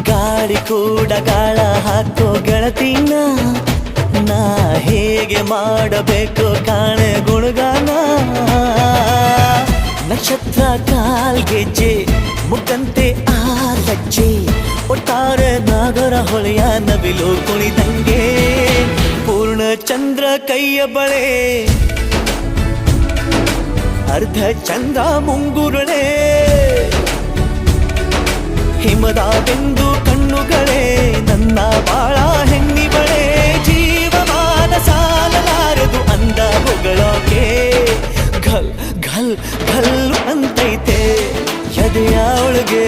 ಗಾಳಿ ಕೂಡ ಗಾಳ ಹಾಕೋ ಗೆಳತಿನ ನಾ ಹೇಗೆ ಮಾಡಬೇಕು ಕಾಣೆ ಗುಣಗಾನ ನಕ್ಷತ್ರ ಕಾಲ್ಗೆಜ್ಜೆ ಮುಖಂತೆ ಆ ಲಜ್ಜೆ ಒಟ್ಟಾರೆ ನಾಗರ ಹೊಳೆಯ ನವಿಲು ಕುಣಿದಂಗೆ ಪೂರ್ಣ ಚಂದ್ರ ಕೈಯ ಬಳೆ ಅರ್ಧ ಚಂದ್ರ ಮುಂಗುರುಳೆ ಹಿಮದ ಬಿಂದು ಕಣ್ಣುಗಳೇ ನನ್ನ ಬಾಳ ಹೆಣ್ಣಿಬಳೆ ಜೀವಮಾನ ಸಾಲಲಾರದು ಅಂದ ಹೊಗಳೋಕೆ ಘಲ್ ಘಲ್ ಘಲ್ ಅಂತೈತೆ ಎದೆಯ ಒಳಗೆ